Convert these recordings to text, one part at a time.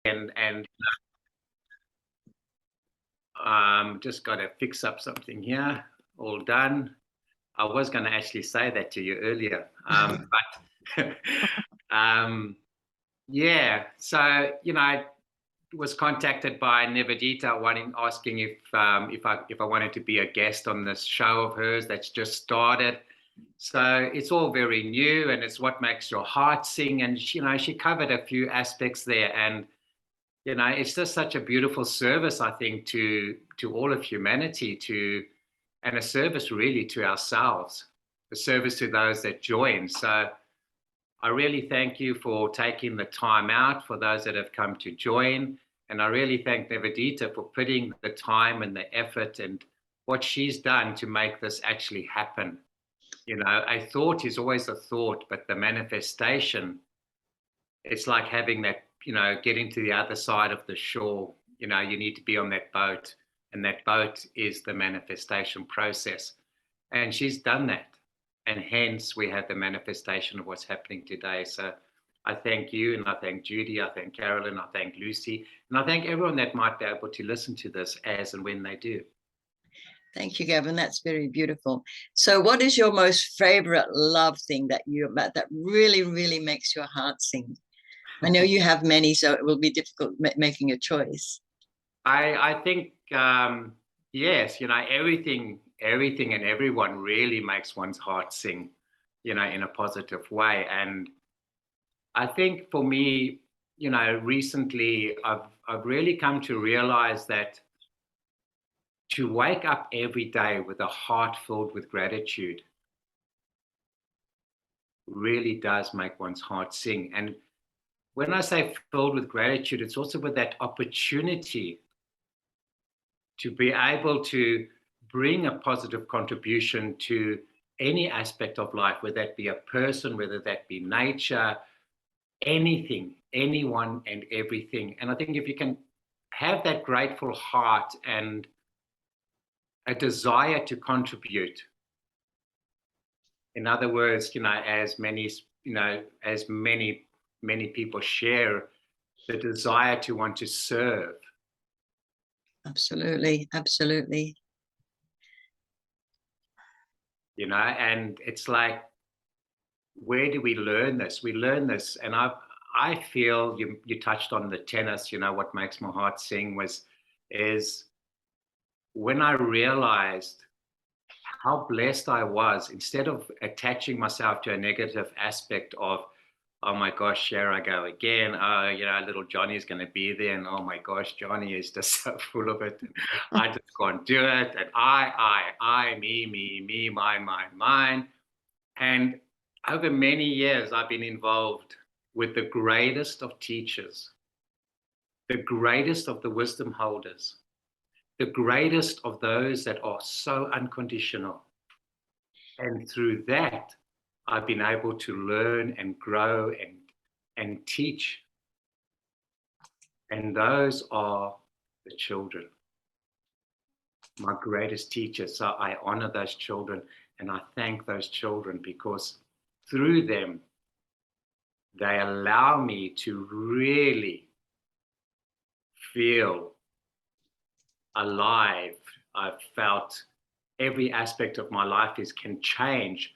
and just got to fix up something here. All done. I was going to actually say that to you earlier, but yeah. So I was contacted by Nivedita asking if I wanted to be a guest on this show of hers that's just started. So it's all very new, and it's what makes your heart sing. And she covered a few aspects there, and it's just such a beautiful service, I think, to all of humanity, and a service really to ourselves, a service to those that join. So I really thank you for taking the time out, for those that have come to join. And I really thank Nivedita for putting the time and the effort and what she's done to make this actually happen. A thought is always a thought, but the manifestation, it's like having that, getting to the other side of the shore. You need to be on that boat, and that boat is the manifestation process. And she's done that. And hence we have the manifestation of what's happening today. So I thank you, and I thank Judy, I thank Carolyn, I thank Lucy, and I thank everyone that might be able to listen to this as and when they do. Thank you, Gavin. That's very beautiful. So what is your most favorite love thing that really, really makes your heart sing? I know you have many, so it will be difficult making a choice. I think, yes, everything and everyone really makes one's heart sing, in a positive way. And I think for me, recently I've really come to realize that to wake up every day with a heart filled with gratitude really does make one's heart sing. And when I say filled with gratitude, it's also with that opportunity to be able to bring a positive contribution to any aspect of life, whether that be a person, whether that be nature, anything, anyone and everything. And I think if you can have that grateful heart and a desire to contribute, in other words, as many people share the desire to want to serve. Absolutely, absolutely. And it's like, where do we learn this? We learn this, and I feel you touched on the tennis. What makes my heart sing is when I realized how blessed I was. Instead of attaching myself to a negative aspect of, oh my gosh, here I go again. Oh, little Johnny's going to be there, and oh my gosh, Johnny is just so full of it. I just can't do it. And I, me, mine. And over many years, I've been involved with the greatest of teachers, the greatest of the wisdom holders, the greatest of those that are so unconditional. And through that, I've been able to learn and grow and teach. And those are the children, my greatest teachers. So I honor those children, and I thank those children, because through them, they allow me to really feel alive. I've felt every aspect of my life can change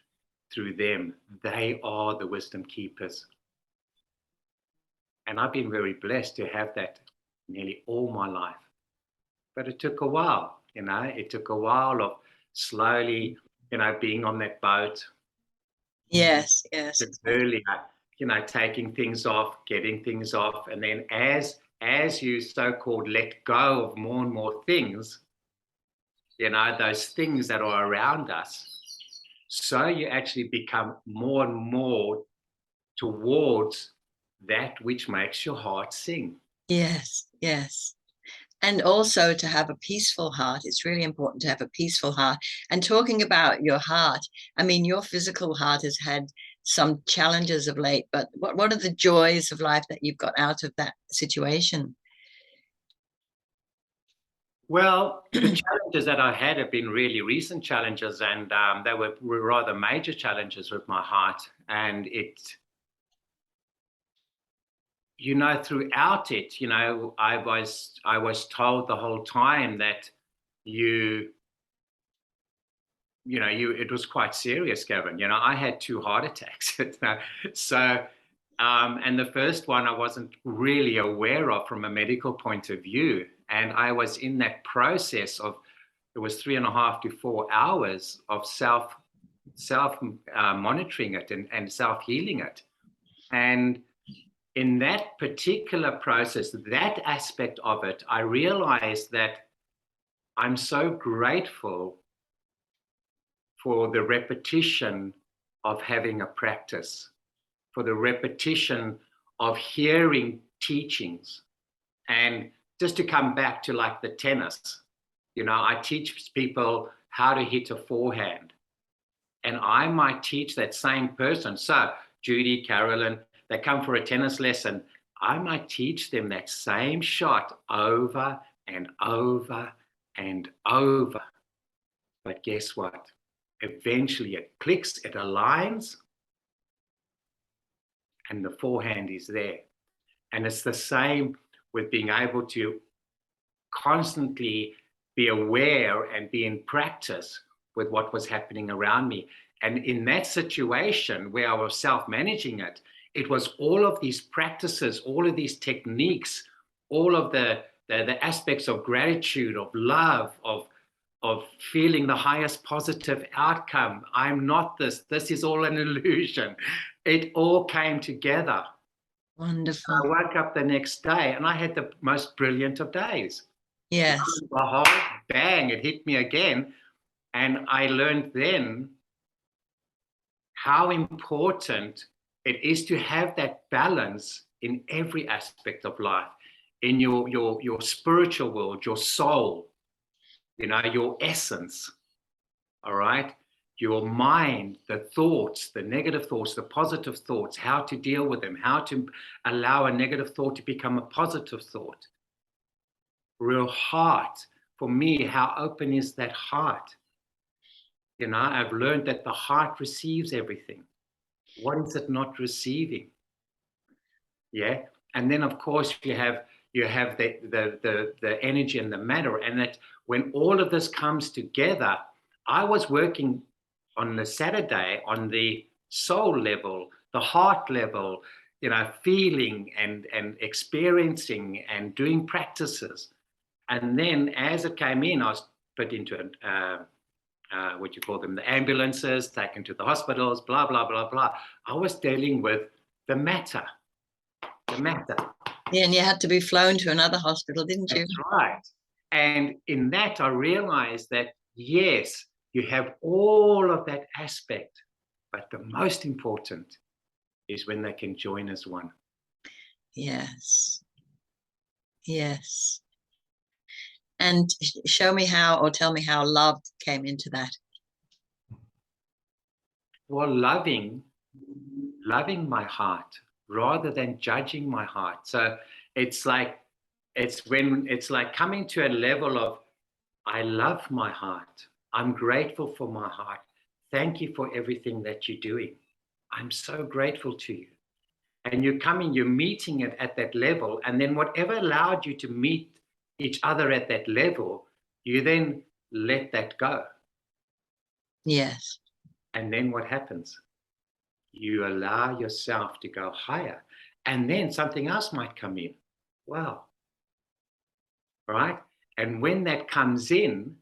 through them. They are the wisdom keepers. And I've been very blessed to have that nearly all my life. But it took a while, it took a while of slowly, being on that boat. Yes. Earlier, taking things off, getting things off. And then as you so-called let go of more and more things, those things that are around us, so you actually become more and more towards that which makes your heart sing. Yes. And also to have a peaceful heart. It's really important to have a peaceful heart. And talking about your heart, I mean, your physical heart has had some challenges of late, but what are the joys of life that you've got out of that situation? Well, the challenges that I had have been really recent challenges, and they were rather major challenges with my heart. And throughout it, I was told the whole time that it was quite serious, Gavin. I had 2 heart attacks. So, and the first one I wasn't really aware of from a medical point of view. And I was in that process of, it was 3.5 to 4 hours of self monitoring it and self-healing it. And in that particular process, that aspect of it, I realized that I'm so grateful for the repetition of having a practice, for the repetition of hearing teachings. And just to come back to like the tennis, I teach people how to hit a forehand. And I might teach that same person. So Judy, Carolyn, they come for a tennis lesson. I might teach them that same shot over and over and over. But guess what? Eventually it clicks, it aligns, and the forehand is there. And it's the same with being able to constantly be aware and be in practice with what was happening around me. And in that situation where I was self-managing it, it was all of these practices, all of these techniques, all of the aspects of gratitude, of love, of feeling the highest positive outcome. I'm not this. This is all an illusion. It all came together. Wonderful. I woke up the next day and I had the most brilliant of days. Yes. The whole bang, it hit me again. And I learned then how important it is to have that balance in every aspect of life, in your spiritual world, your soul, your essence, all right? Your mind, the thoughts, the negative thoughts, the positive thoughts, how to deal with them, how to allow a negative thought to become a positive thought. Real heart. For me, how open is that heart? I've learned that the heart receives everything. What is it not receiving? Yeah. And then of course you have the energy and the matter. And that when all of this comes together, I was working on the Saturday on the soul level, the heart level, feeling and experiencing and doing practices. And then as it came in, I was put into what you call them, the ambulances, taken to the hospitals, blah, blah, blah, blah. I was dealing with the matter. Yeah, and you had to be flown to another hospital, didn't you? That's right. And in that, I realized that, yes, you have all of that aspect, but the most important is when they can join as one. Yes. Yes. And show me how, or tell me how love came into that. Well, loving my heart rather than judging my heart. So it's like coming to a level of, I love my heart. I'm grateful for my heart. Thank you for everything that you're doing. I'm so grateful to you. And you're meeting it at that level. And then whatever allowed you to meet each other at that level, you then let that go. Yes. And then what happens? You allow yourself to go higher. And then something else might come in. Wow. Right? And when that comes in,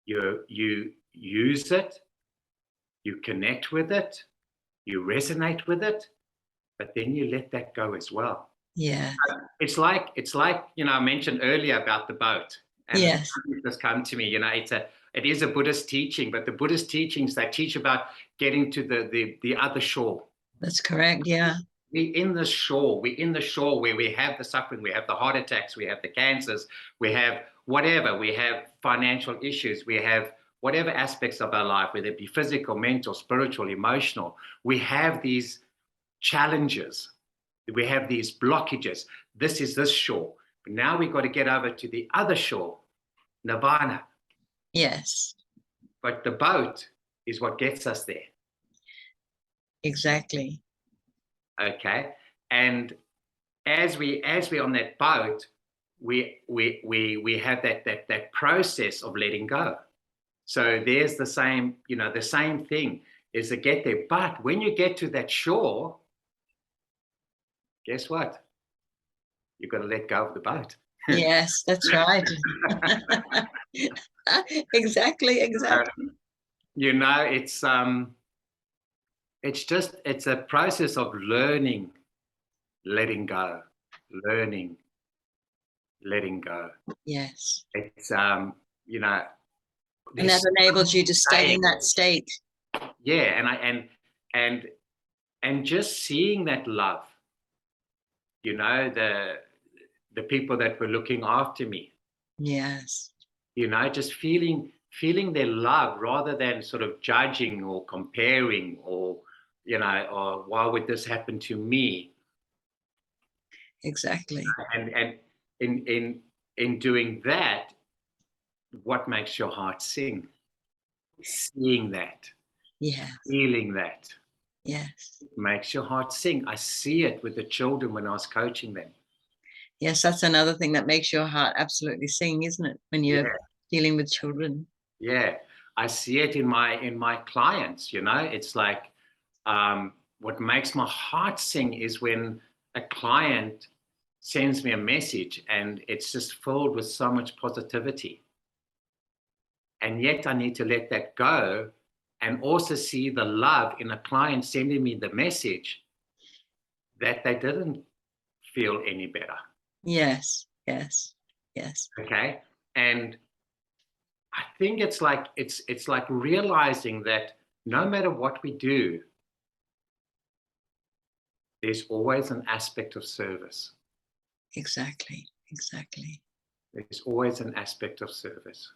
you use it, you connect with it, you resonate with it, but then you let that go as well. Yeah. It's like I mentioned earlier about the boat. And yes. It just come to me, it is a Buddhist teaching, but the Buddhist teachings, they teach about getting to the other shore. That's correct. Yeah. We're in the shore where we have the suffering, we have the heart attacks, we have the cancers, we have whatever, we have financial issues, we have whatever aspects of our life, whether it be physical, mental, spiritual, emotional, we have these challenges, we have these blockages. This is this shore. But now we've got to get over to the other shore, Nirvana. Yes. But the boat is what gets us there. Exactly. Okay. And as we're on that boat, we have that process of letting go. So there's the same, the same thing is to get there. But when you get to that shore, guess what? You've got to let go of the boat. Yes, that's right. Exactly. It's a process of learning, letting go, learning, letting go. Yes. It's and that enables you to stay in that state. Yeah, and just seeing that love, the people that were looking after me. Yes. Just feeling their love rather than sort of judging or comparing or why would this happen to me? Exactly. And in doing that, what makes your heart sing? Seeing that. Yes. Feeling that. Yes. Makes your heart sing. I see it with the children when I was coaching them. Yes, that's another thing that makes your heart absolutely sing, isn't it? When you're dealing with children. Yeah, I see it in my clients. It's like what makes my heart sing is when a client sends me a message and it's just filled with so much positivity, and yet I need to let that go and also see the love in a client sending me the message that they didn't feel any better. Yes. Okay, and I think it's like realizing that no matter what we do, there's always an aspect of service. Exactly. There's always an aspect of service.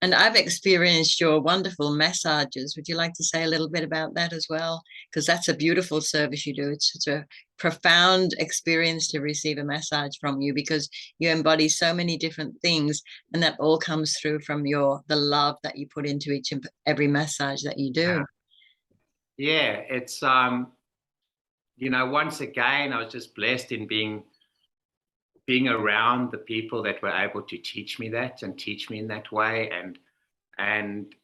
And I've experienced your wonderful massages. Would you like to say a little bit about that as well? Because that's a beautiful service you do. It's such a profound experience to receive a massage from you, because you embody so many different things, and that all comes through from the love that you put into each and every massage that you do. Yeah, it's once again, I was just blessed in being around the people that were able to teach me that and teach me in that way, and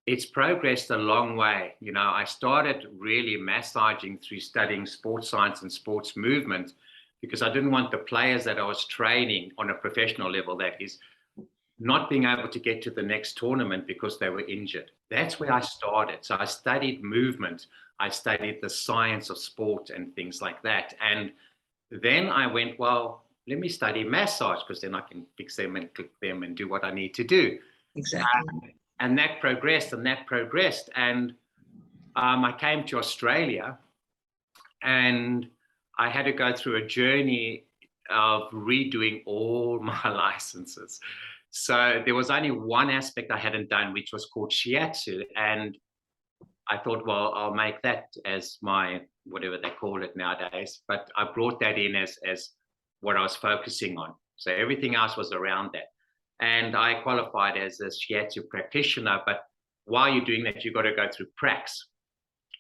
it's progressed a long way. I started really massaging through studying sports science and sports movement, because I didn't want the players that I was training on a professional level, that is, not being able to get to the next tournament because they were injured. That's where I started. So I studied movement. I studied the science of sport and things like that. And then I went, well, let me study massage, because then I can fix them and click them and do what I need to do. Exactly. And that progressed. And I came to Australia, and I had to go through a journey of redoing all my licenses. So there was only one aspect I hadn't done, which was called shiatsu. And I thought, well, I'll make that as my, whatever they call it nowadays. But I brought that in as what I was focusing on. So everything else was around that. And I qualified as a shiatsu practitioner. But while you're doing that, you've got to go through pracs.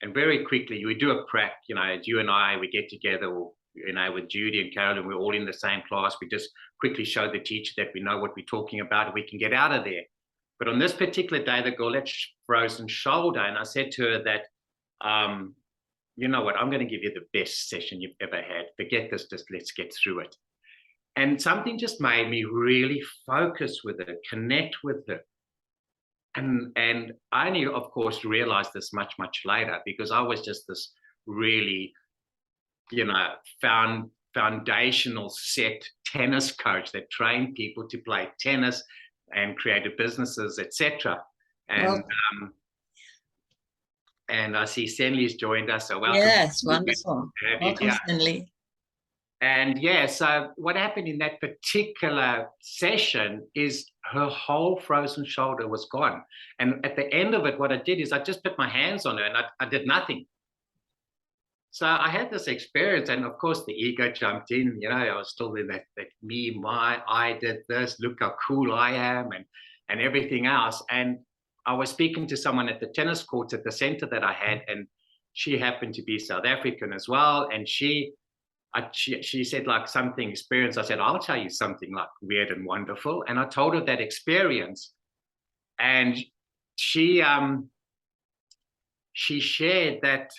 And very quickly, we do a prac, you and I, we get together, or, with Judy and Carolyn, we're all in the same class. We just quickly show the teacher that we know what we're talking about and we can get out of there. But on this particular day, the girl had frozen shoulder. And I said to her that, you know what, I'm going to give you the best session you've ever had. Forget this, just let's get through it. And something just made me really focus with her, connect with her. And I only, of course, realized this much, much later, because I was just this really, foundational set tennis coach that trained people to play tennis and created businesses, etc. And and I see Senley's joined us. So welcome. Yes, wonderful. Welcome, Senley. And so what happened in that particular session is her whole frozen shoulder was gone. And at the end of it, what I did is I just put my hands on her and I did nothing. So I had this experience, and of course the ego jumped in. I was still in that I did this, look how cool I am, and everything else. And I was speaking to someone at the tennis courts at the center that I had, and she happened to be South African as well. And she she said like something experience. I said, I'll tell you something like weird and wonderful. And I told her that experience. And she shared that,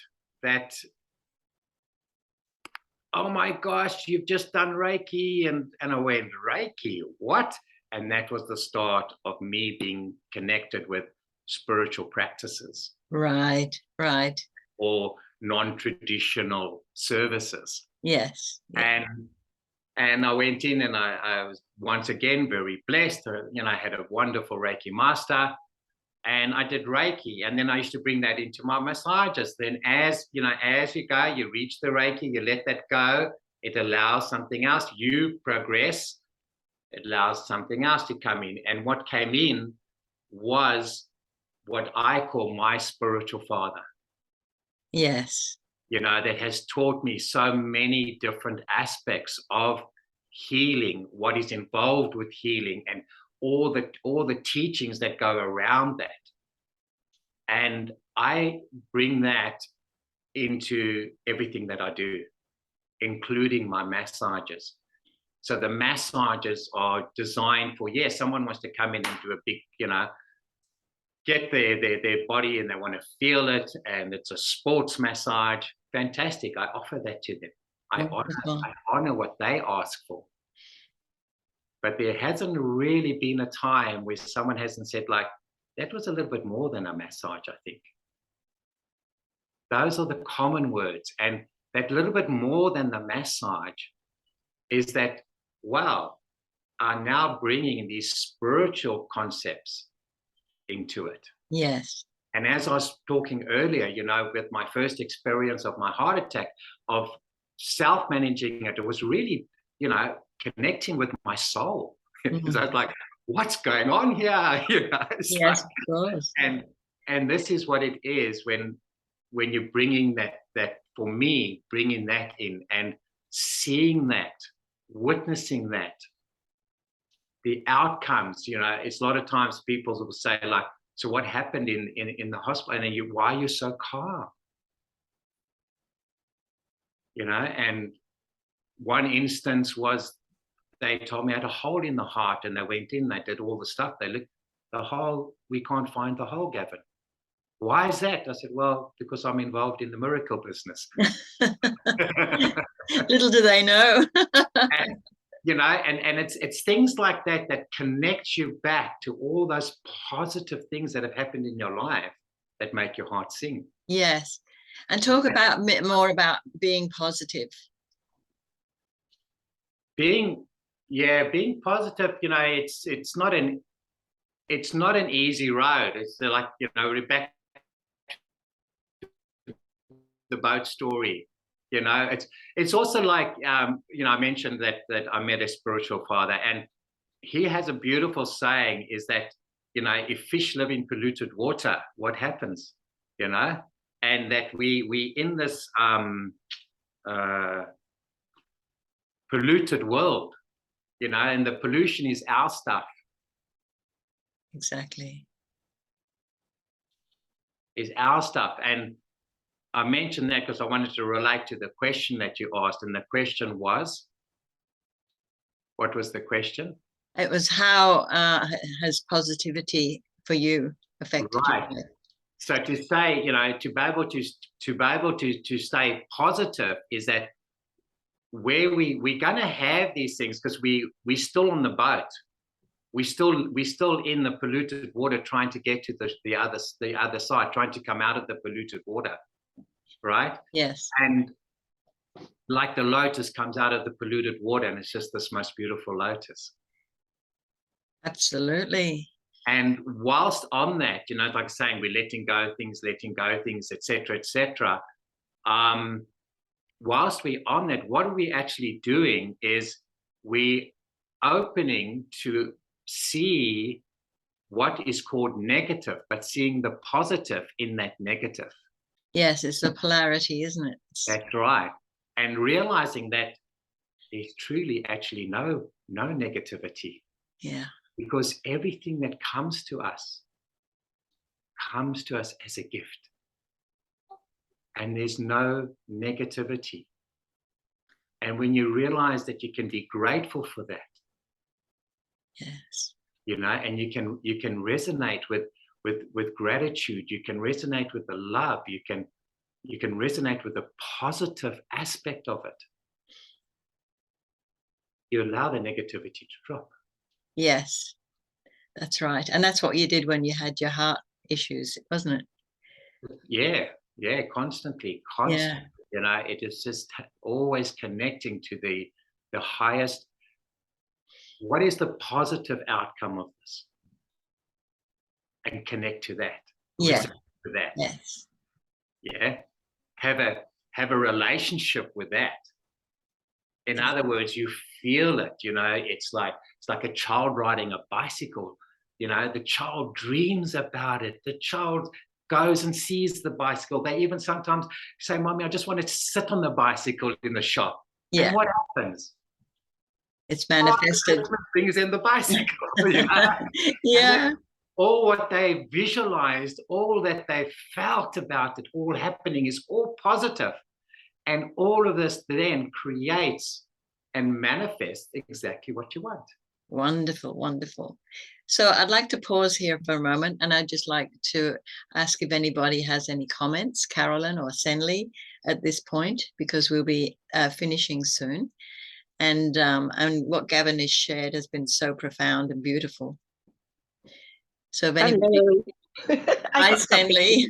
oh my gosh, you've just done Reiki. And I went, Reiki, what? And that was the start of me being connected with spiritual practices. Right, right. Or non-traditional services. Yes. Yeah. And I went in, and I was once again very blessed. I had a wonderful Reiki master, and I did Reiki. And then I used to bring that into my massages. Then as you go, you reach the Reiki, you let that go. It allows something else. You progress. It allows something else to come in. And what came in was what I call my spiritual father. Yes. That has taught me so many different aspects of healing, what is involved with healing, and all the teachings that go around that. And I bring that into everything that I do, including my massages. So the massages are designed for, someone wants to come in and do a big, get their body and they want to feel it, and it's a sports massage. Fantastic. I offer that to them. I honor what they ask for. But there hasn't really been a time where someone hasn't said, like, that was a little bit more than a massage, I think. Those are the common words. And that little bit more than the massage is that, wow, are now bringing these spiritual concepts into it. Yes. And as I was talking earlier, with my first experience of my heart attack, of self-managing it, it was really, connecting with my soul. Because I was like, what's going on here? Yes, of course. And this is what it is when you're bringing that for me, bringing that in and seeing that, witnessing that, the outcomes, it's a lot of times people will say, like, so what happened in the hospital? And why are you so calm? And one instance was they told me I had a hole in the heart, and they went in, they did all the stuff. They looked, the hole, we can't find the hole, Gavin. Why is that? I said, well, because I'm involved in the miracle business. Little do they know. And it's things like that that connect you back to all those positive things that have happened in your life that make your heart sing. Yes. And talk about more about being positive. Being positive, it's not an easy road. It's like, back the boat story. It's also like, I mentioned that I met a spiritual father, and he has a beautiful saying, is that, if fish live in polluted water, what happens? And that we in this polluted world, and the pollution is our stuff. Exactly. Is our stuff. And I mentioned that because I wanted to relate to the question that you asked. And the question was, what was the question? It was, how has positivity for you affected right. you? So to say, to be able to stay positive is that where we're going to have these things, because we're still on the boat. We're still in the polluted water, trying to get to the other side, trying to come out of the polluted water. Right? Yes. And like the lotus comes out of the polluted water, and it's just this most beautiful lotus. Absolutely. And whilst on that, like saying, we're letting go things, etc., etc. Whilst we're on that, what are we actually doing is we opening to see what is called negative, but seeing the positive in that negative. Yes, it's the polarity, isn't it? That's right. And realizing that there's truly actually no negativity. Yeah. Because everything that comes to us as a gift. And there's no negativity. And when you realize that you can be grateful for that, Yes. and you can resonate with gratitude, you can resonate with the love, you can resonate with the positive aspect of it, you allow the negativity to drop. Yes, that's right. And that's what you did when you had your heart issues, wasn't it? Yeah, constantly. Yeah. It is just always connecting to the highest. What is the positive outcome of this? And connect to that. Yeah. Resonate with that. Yes. Yeah. Have a relationship with that. In other words, you feel it. It's like a child riding a bicycle. The child dreams about it. The child goes and sees the bicycle. They even sometimes say, "Mommy, I just want to sit on the bicycle in the shop." Yeah. And what happens? It's manifested. Brings in the bicycle. Yeah. All what they visualized, all that they felt about it, all happening is all positive. And all of this then creates and manifests exactly what you want. Wonderful, wonderful. So I'd like to pause here for a moment, and I'd just like to ask if anybody has any comments, Carolyn or Senli, at this point, because we'll be finishing soon. And what Gavin has shared has been so profound and beautiful. So if anybody, hi Senli.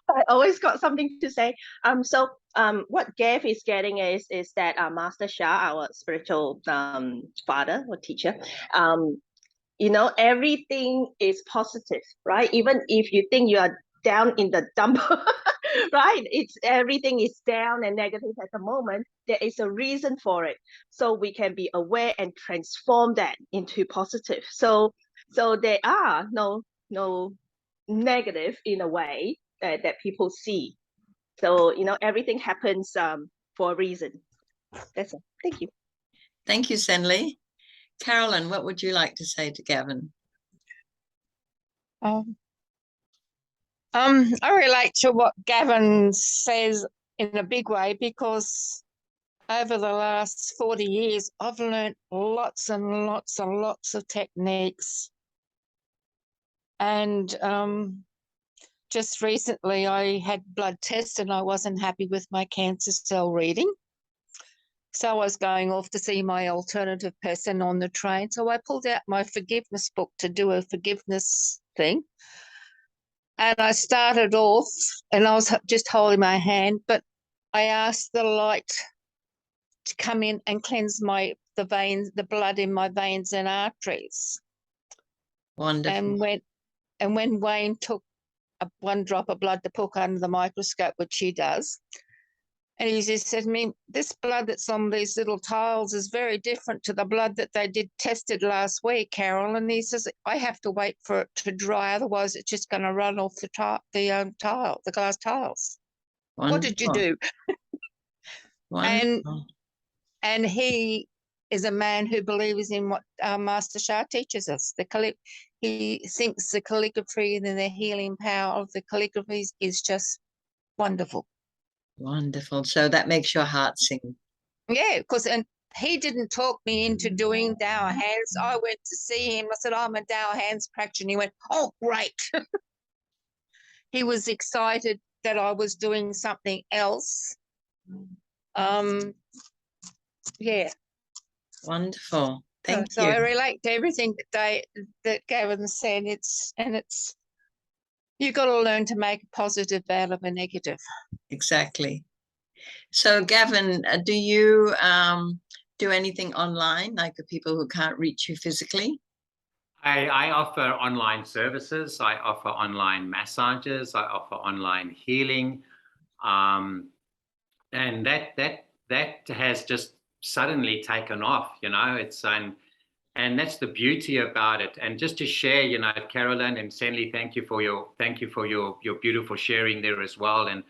I always got something to say. What Gav is getting is that Master Shah, our spiritual father or teacher, everything is positive, right? Even if you think you are down in the dump, right? Everything is down and negative at the moment. There is a reason for it, so we can be aware and transform that into positive. So there are no negative in a way that people see. So everything happens for a reason. That's it. Thank you. Thank you, Senli. Carolyn, what would you like to say to Gavin? I relate to what Gavin says in a big way, because over the last 40 years, I've learned lots and lots and lots of techniques. And just recently I had blood tests and I wasn't happy with my cancer cell reading. So I was going off to see my alternative person on the train. So I pulled out my forgiveness book to do a forgiveness thing. And I started off and I was just holding my hand, but I asked the light to come in and cleanse the blood in my veins and arteries. Wonderful. And when Wayne took one drop of blood to poke under the microscope, which he does, and he just said to me, "This blood that's on these little tiles is very different to the blood that they tested last week, Carol." And he says, "I have to wait for it to dry, otherwise it's just going to run off the glass tiles." Wonderful. What did you do? Wonderful. And he is a man who believes in what Master Shah teaches us. He thinks the calligraphy and the healing power of the calligraphy is just wonderful. Wonderful. So that makes your heart sing. Yeah, and he didn't talk me into doing Dower Hands. I went to see him. I said, "I'm a Dower Hands practitioner." And he went, "Oh, great." He was excited that I was doing something else. Yeah. Wonderful. Thank you. So I relate to everything that Gavin said. You've got to learn to make a positive out of a negative. Exactly. So Gavin, do you do anything online, like the people who can't reach you physically? I offer online services. I offer online massages. I offer online healing, and that has just suddenly taken off. And that's the beauty about it. And just to share, Carolyn and Senli, thank you for your beautiful sharing there as well. And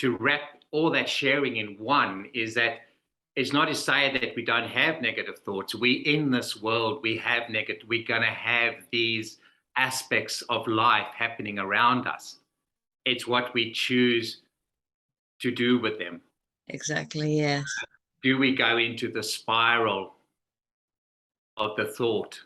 to wrap all that sharing in one is that it's not to say that we don't have negative thoughts. We in this world, we're going to have these aspects of life happening around us. It's what we choose to do with them. Exactly. Yes. Do we go into the spiral of the thought?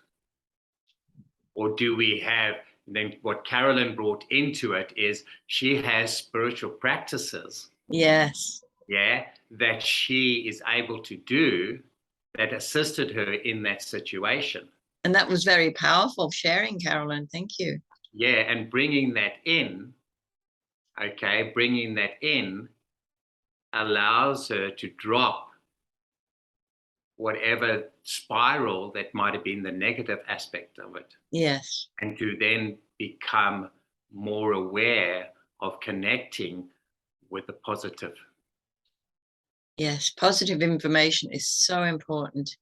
Or do we have, then what Carolyn brought into it is she has spiritual practices, Yes. yeah, that she is able to do that assisted her in that situation. And that was very powerful sharing, Carolyn. Thank you. Yeah, and bringing that in, okay, bringing that in allows her to drop whatever spiral that might have been the negative aspect of it. Yes. And to then become more aware of connecting with the positive. Yes. Positive information is so important.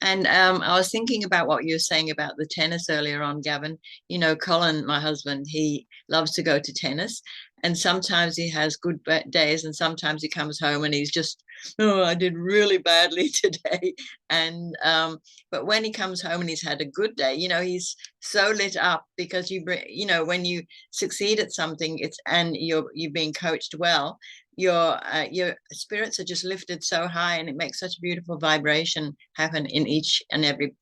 And I was thinking about what you were saying about the tennis earlier on, Gavin. You know, Colin, my husband, he loves to go to tennis. And sometimes he has good days, and sometimes he comes home and he's just, oh, I did really badly today. And but when he comes home and he's had a good day, you know, he's so lit up because you know, when you succeed at something, and you're being coached well, your spirits are just lifted so high, and it makes such a beautiful vibration happen in each and every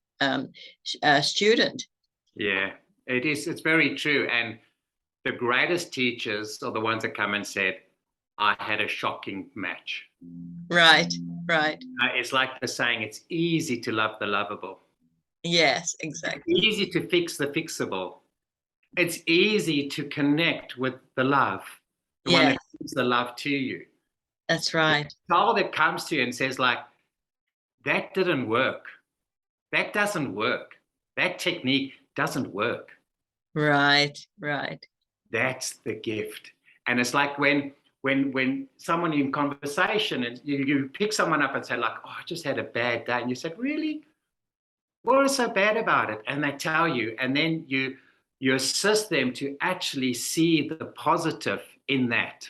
student. Yeah, it is. It's very true. And the greatest teachers are the ones that come and said, I had a shocking match. Right, right. It's like the saying, it's easy to love the lovable. Yes, exactly. It's easy to fix the fixable. It's easy to connect with the love, the one that gives the love to you. That's right. The child that comes to you and says like, that didn't work. That doesn't work. That technique doesn't work. Right, right. That's the gift. And it's like when someone in conversation and you pick someone up and say like, oh, I just had a bad day. And you said, really? What is so bad about it? And they tell you, and then you assist them to actually see the positive in that.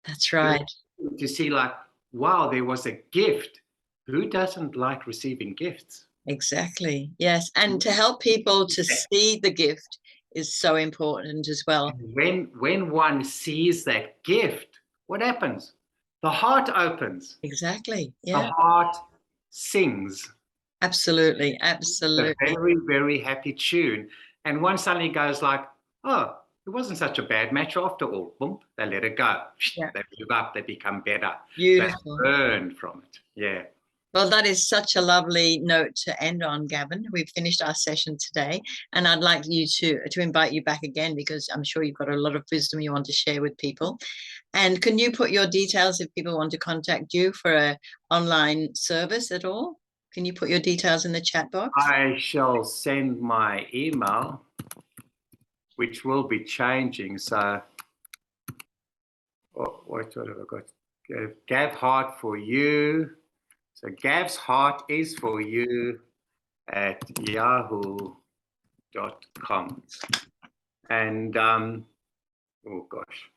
That's right. To see like, wow, there was a gift. Who doesn't like receiving gifts? Exactly. Yes. And to help people to see the gift is so important as well. When one sees that gift, what happens? The heart opens. Exactly. Yeah. The heart sings. Absolutely. It's Absolutely. a very, very happy tune. And one suddenly goes like, oh, it wasn't such a bad match after all. Boom, they let it go. Yeah. They move up, they become better. Beautiful. They learn from it. Yeah. Well, that is such a lovely note to end on, Gavin. We've finished our session today, and I'd like you to invite you back again, because I'm sure you've got a lot of wisdom you want to share with people. And can you put your details if people want to contact you for an online service at all? Can you put your details in the chat box? I shall send my email, which will be changing. So, what have I got? Gav Heart for you. So Gav's Heart is for you at yahoo.com. And, oh gosh,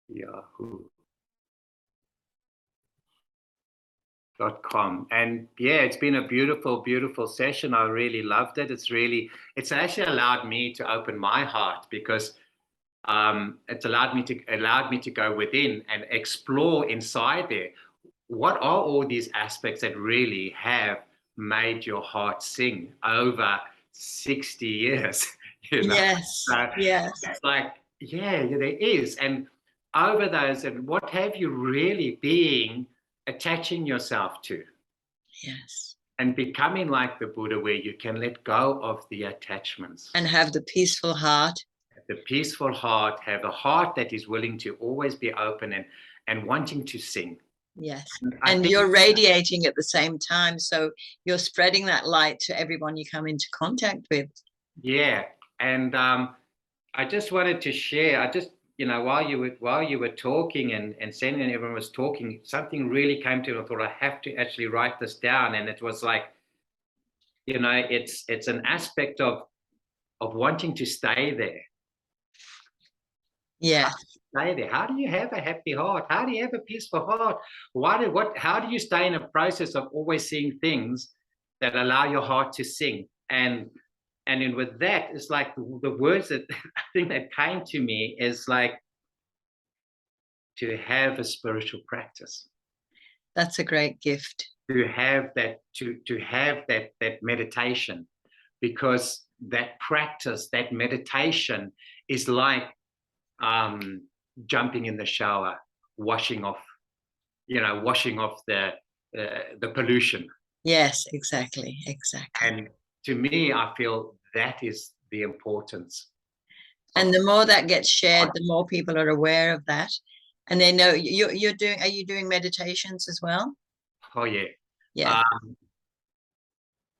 yahoo.com. And yeah, it's been a beautiful, beautiful session. I really loved it. It's actually allowed me to open my heart, because it's allowed me to go within and explore inside there. What are all these aspects that really have made your heart sing over 60 years? You know? Yes. So yes. it's like, yeah, there is. And over those, and what have you really been attaching yourself to? Yes. And becoming like the Buddha, where you can let go of the attachments. And have the peaceful heart. The peaceful heart, have a heart that is willing to always be open and wanting to sing. Yes. And you're radiating at the same time. So you're spreading that light to everyone you come into contact with. Yeah. And I just wanted to share, while you were talking and Sandy and everyone was talking, something really came to me. I thought I have to actually write this down. And it was like, it's an aspect of wanting to stay there. Yeah. Stay there. How do you have a happy heart? How do you have a peaceful heart? How do you stay in a process of always seeing things that allow your heart to sing? And And then with that, it's like the words that I think that came to me is like to have a spiritual practice. That's a great gift. To have that, to have that meditation, because that practice, that meditation is like jumping in the shower, washing off the pollution. Yes, exactly. And to me, I feel that is the importance. And the more that gets shared, the more people are aware of that, and they know you're doing. Are you doing meditations as well? Oh yeah. Yeah.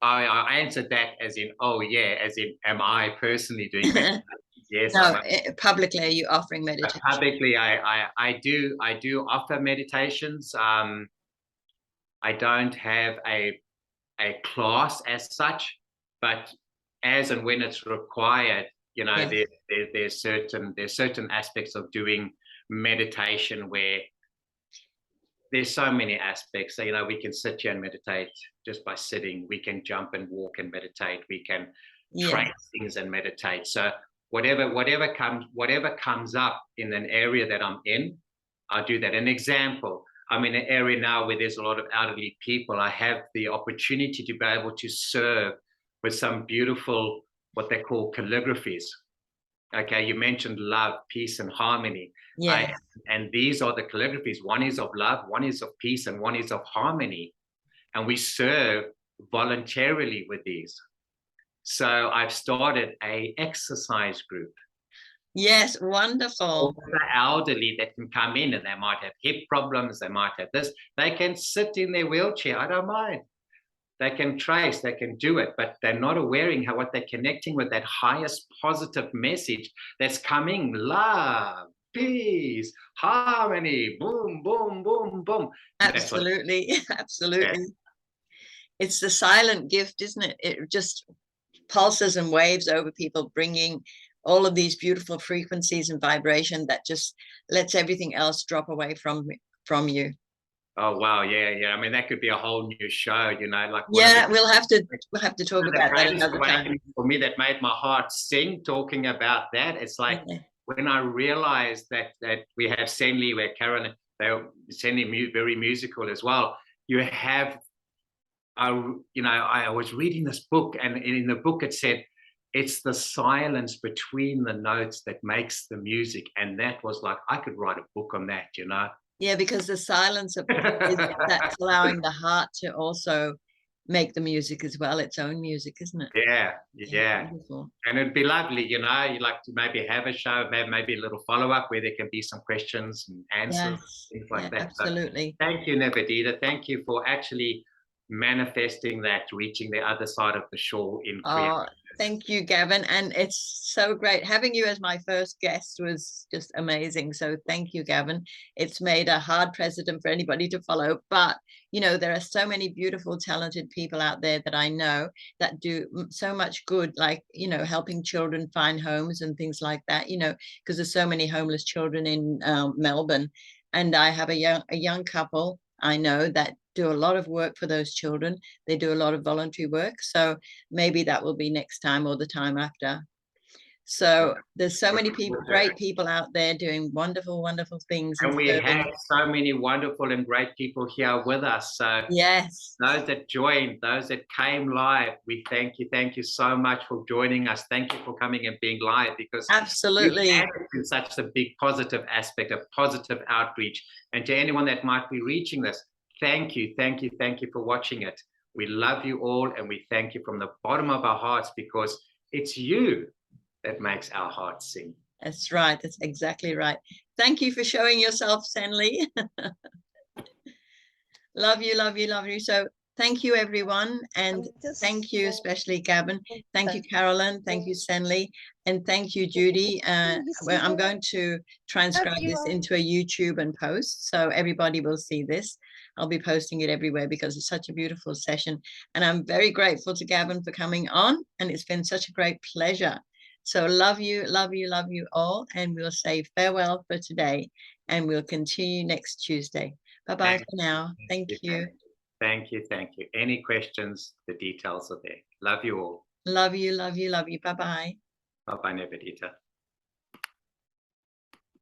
I answered that as in, oh yeah, as in, am I personally doing meditation? Yes. No, publicly, are you offering meditation? Publicly, I do offer meditations. I don't have a class as such, but as and when it's required, Yes. there's certain aspects of doing meditation where there's so many aspects. So, we can sit here and meditate just by sitting. We can jump and walk and meditate. We can trace things and meditate. So whatever comes up in an area that I'm in, I'll do that. An example, I'm in an area now where there's a lot of elderly people. I have the opportunity to be able to serve with some beautiful, what they call calligraphies. Okay, you mentioned love, peace, and harmony. Yeah. And these are the calligraphies. One is of love, one is of peace, and one is of harmony. And we serve voluntarily with these. So I've started a exercise group. Yes, wonderful. All the elderly that can come in, and they might have hip problems, they might have this. They can sit in their wheelchair. I don't mind. They can trace, they can do it, but they're not aware how what they're connecting with, that highest positive message that's coming: love, peace, harmony, boom, boom, boom, boom. Absolutely, absolutely. Yeah. It's the silent gift, isn't it? It just pulses and waves over people, bringing all of these beautiful frequencies and vibration that just lets everything else drop away from you. Oh wow, yeah. I mean, that could be a whole new show, like. Yeah, we'll have to talk about that another time. For me, that made my heart sing talking about that. It's like when I realized that we have Senli, where Karen, Senli very musical as well. You have, I was reading this book, and in the book it said, it's the silence between the notes that makes the music, and that was like, I could write a book on that, Yeah, because the silence of that's allowing the heart to also make the music as well, its own music, isn't it? Yeah. And it'd be lovely, you like to maybe have a show, maybe a little follow-up where there can be some questions and answers, things like that. Absolutely. So, thank you, Nivedita. Thank you for actually manifesting that, reaching the other side of the shore in Korea. Thank you, Gavin. And it's so great. Having you as my first guest was just amazing. So thank you, Gavin. It's made a hard precedent for anybody to follow. But, there are so many beautiful, talented people out there that I know that do so much good, like, helping children find homes and things like that, because there's so many homeless children in Melbourne. And I have a young couple I know that do a lot of work for those children. They do a lot of voluntary work. So maybe that will be next time or the time after. So there's so many people, great people out there doing wonderful, wonderful things. And we have so many wonderful and great people here with us. So yes, those that joined, those that came live, we thank you. Thank you so much for joining us. Thank you for coming and being live, because absolutely, it's such a big positive aspect of positive outreach. And to anyone that might be reaching this, thank you for watching it. We love you all, and we thank you from the bottom of our hearts, because it's you that makes our hearts sing. That's right. That's exactly right. Thank you for showing yourself, Senli. Love you, love you, love you. So thank you, everyone. And thank you, especially Gavin. Thank you, Carolyn. Thank you, Senli. And thank you, Judy. Well, I'm going to transcribe this into a YouTube and post, so everybody will see this. I'll be posting it everywhere because it's such a beautiful session. And I'm very grateful to Gavin for coming on. And it's been such a great pleasure. So love you, love you, love you all. And we'll say farewell for today. And we'll continue next Tuesday. Bye-bye for now. Thank you. Thank you. Any questions? The details are there. Love you all. Love you, love you, love you. Bye-bye. Bye-bye, Nivedita.